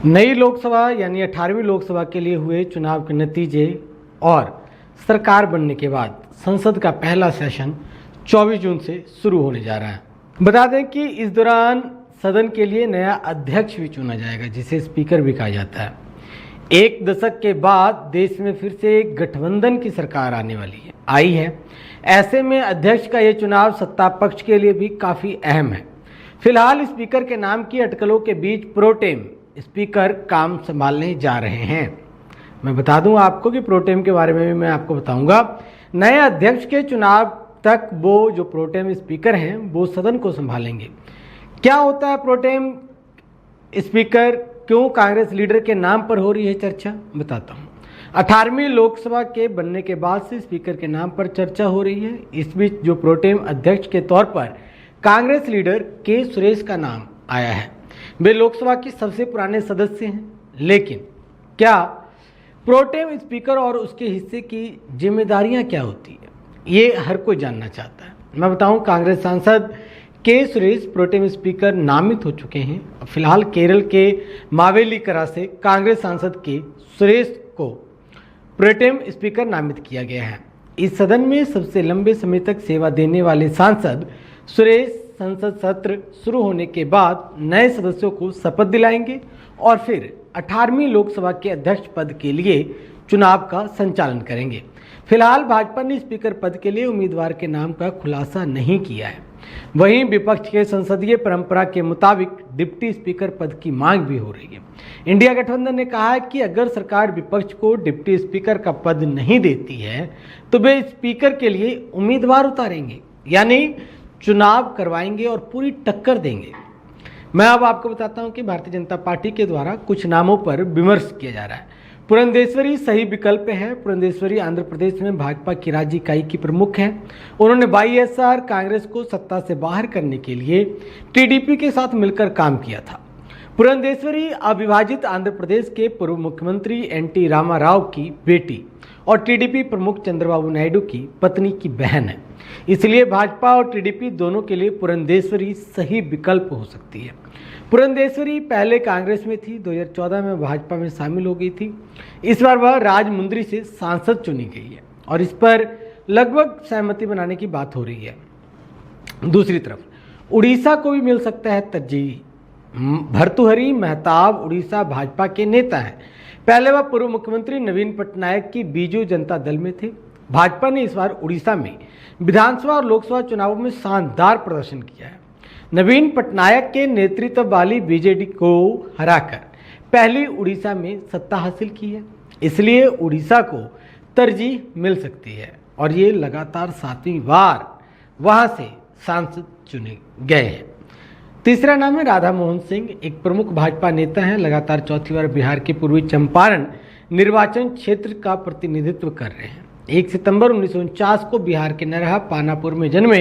नई लोकसभा यानी 18वीं लोकसभा के लिए हुए चुनाव के नतीजे और सरकार बनने के बाद संसद का पहला सेशन 24 जून से शुरू होने जा रहा है। बता दें कि इस दौरान सदन के लिए नया अध्यक्ष भी चुना जाएगा, जिसे स्पीकर भी कहा जाता है। एक दशक के बाद देश में फिर से एक गठबंधन की सरकार आने वाली आई है। ऐसे में अध्यक्ष का यह चुनाव सत्ता पक्ष के लिए भी काफ़ी अहम है। फिलहाल स्पीकर के नाम की अटकलों के बीच प्रोटेम स्पीकर काम संभालने जा रहे हैं। मैं बता दूं आपको कि प्रोटेम के बारे में भी मैं आपको बताऊंगा। नए अध्यक्ष के चुनाव तक वो जो प्रोटेम स्पीकर हैं वो सदन को संभालेंगे। क्या होता है प्रोटेम स्पीकर, क्यों कांग्रेस लीडर के नाम पर हो रही है चर्चा, बताता हूं। 18वीं लोकसभा के बनने के बाद से स्पीकर के नाम पर चर्चा हो रही है। इस बीच जो प्रोटेम अध्यक्ष के तौर पर कांग्रेस लीडर के सुरेश का नाम आया है। वे लोकसभा के सबसे पुराने सदस्य हैं, लेकिन क्या प्रोटेम स्पीकर और उसके हिस्से की जिम्मेदारियां क्या होती है, ये हर कोई जानना चाहता है। मैं बताऊं, कांग्रेस सांसद के सुरेश प्रोटेम स्पीकर नामित हो चुके हैं। फिलहाल केरल के मावेलीकरा से कांग्रेस सांसद के सुरेश को प्रोटेम स्पीकर नामित किया गया है। इस सदन में सबसे लंबे समय तक सेवा देने वाले सांसद सुरेश संसद सत्र शुरू होने के बाद नए सदस्यों को शपथ दिलाएंगे और फिर 18वीं लोकसभा के अध्यक्ष पद के लिए चुनाव का संचालन करेंगे। फिलहाल भाजपा ने स्पीकर पद के लिए उम्मीदवार के नाम का खुलासा नहीं किया है। वहीं विपक्ष के संसदीय परंपरा के मुताबिक डिप्टी स्पीकर पद की मांग भी हो रही है। इंडिया गठबंधन ने कहा है कि अगर सरकार विपक्ष को डिप्टी स्पीकर का पद नहीं देती है तो वे स्पीकर के लिए उम्मीदवार उतारेंगे, यानी चुनाव करवाएंगे और पूरी टक्कर देंगे। मैं अब आपको बताता हूं कि भारतीय जनता पार्टी के द्वारा कुछ नामों पर विमर्श किया जा रहा है। पुरंदेश्वरी सही विकल्प है। पुरंदेश्वरी आंध्र प्रदेश में भाजपा की राज्य इकाई की प्रमुख है। उन्होंने वाईएसआर कांग्रेस को सत्ता से बाहर करने के लिए टीडीपी के साथ मिलकर काम किया था। पुरंदेश्वरी अविभाजित आंध्र प्रदेश के पूर्व मुख्यमंत्री एनटी रामाराव की बेटी और टीडीपी प्रमुख चंद्रबाबू नायडू की पत्नी की बहन है। इसलिए भाजपा और टीडीपी दोनों के लिए पुरंदेश्वरी सही विकल्प हो सकती है। पुरंदेश्वरी पहले कांग्रेस में थी, 2014 में भाजपा में शामिल हो गई थी। इस बार वह राजमुंद्री से सांसद चुनी गई है और इस पर लगभग सहमति बनाने की बात हो रही है। दूसरी तरफ उड़ीसा को भी मिल सकता है तरजीह। भर्तृहरि महताब उड़ीसा भाजपा के नेता हैं। पहले वह पूर्व मुख्यमंत्री नवीन पटनायक की बीजू जनता दल में थे। भाजपा ने इस बार उड़ीसा में विधानसभा और लोकसभा चुनावों में शानदार प्रदर्शन किया है। नवीन पटनायक के नेतृत्व वाली बीजेडी को हराकर पहली उड़ीसा में सत्ता हासिल की है। इसलिए उड़ीसा को तरजीह मिल सकती है और ये लगातार 7वीं बार वहां से सांसद चुने गए हैं। तीसरा नाम है राधा मोहन सिंह, एक प्रमुख भाजपा नेता हैं। लगातार 4थी बार बिहार के पूर्वी चंपारण निर्वाचन क्षेत्र का प्रतिनिधित्व कर रहे हैं। 1 सितंबर 1949 को बिहार के नरहा पानापुर में जन्मे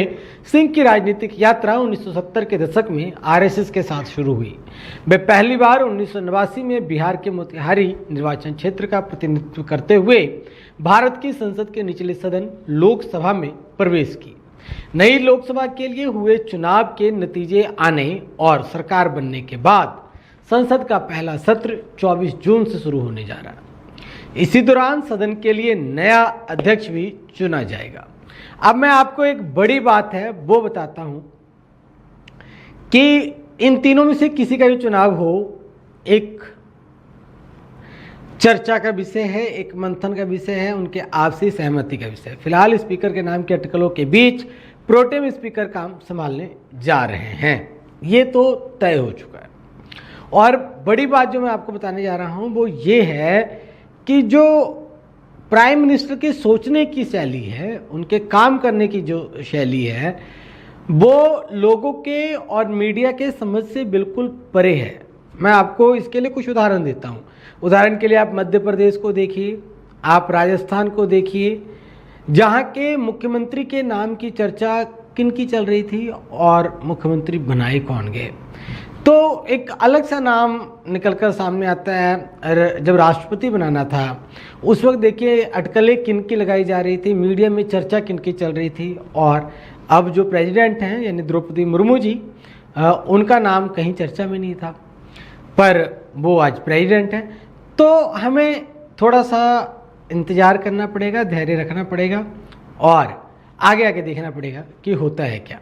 सिंह की राजनीतिक यात्रा 1970 के दशक में आरएसएस के साथ शुरू हुई। वे पहली बार 1989 में बिहार के मोतिहारी निर्वाचन क्षेत्र का प्रतिनिधित्व करते हुए भारत की संसद के निचले सदन लोकसभा में प्रवेश की। नई लोकसभा के लिए हुए चुनाव के नतीजे आने और सरकार बनने के बाद संसद का पहला सत्र 24 जून से शुरू होने जा रहा है। इसी दौरान सदन के लिए नया अध्यक्ष भी चुना जाएगा। अब मैं आपको एक बड़ी बात है वो बताता हूं कि इन तीनों में से किसी का भी चुनाव हो, एक चर्चा का विषय है, एक मंथन का विषय है, उनके आपसी सहमति का विषय है। फिलहाल स्पीकर के नाम की अटकलों के बीच प्रोटेम स्पीकर काम संभालने जा रहे हैं, ये तो तय हो चुका है। और बड़ी बात जो मैं आपको बताने जा रहा हूं वो ये है कि जो प्राइम मिनिस्टर के सोचने की शैली है, उनके काम करने की जो शैली है, वो लोगों के और मीडिया के समझ से बिल्कुल परे है। मैं आपको इसके लिए कुछ उदाहरण देता हूँ। उदाहरण के लिए आप मध्य प्रदेश को देखिए, आप राजस्थान को देखिए, जहाँ के मुख्यमंत्री के नाम की चर्चा किन की चल रही थी और मुख्यमंत्री बनाए कौन गए, तो एक अलग सा नाम निकलकर सामने आता है। जब राष्ट्रपति बनाना था उस वक्त देखिए अटकलें किन की लगाई जा रही थी, मीडिया में चर्चा किन की चल रही थी, और अब जो प्रेसिडेंट हैं यानी द्रौपदी मुर्मू जी, उनका नाम कहीं चर्चा में नहीं था। पर वो आज प्रेसिडेंट हैं। तो हमें थोड़ा सा इंतज़ार करना पड़ेगा, धैर्य रखना पड़ेगा और आगे आगे देखना पड़ेगा कि होता है क्या।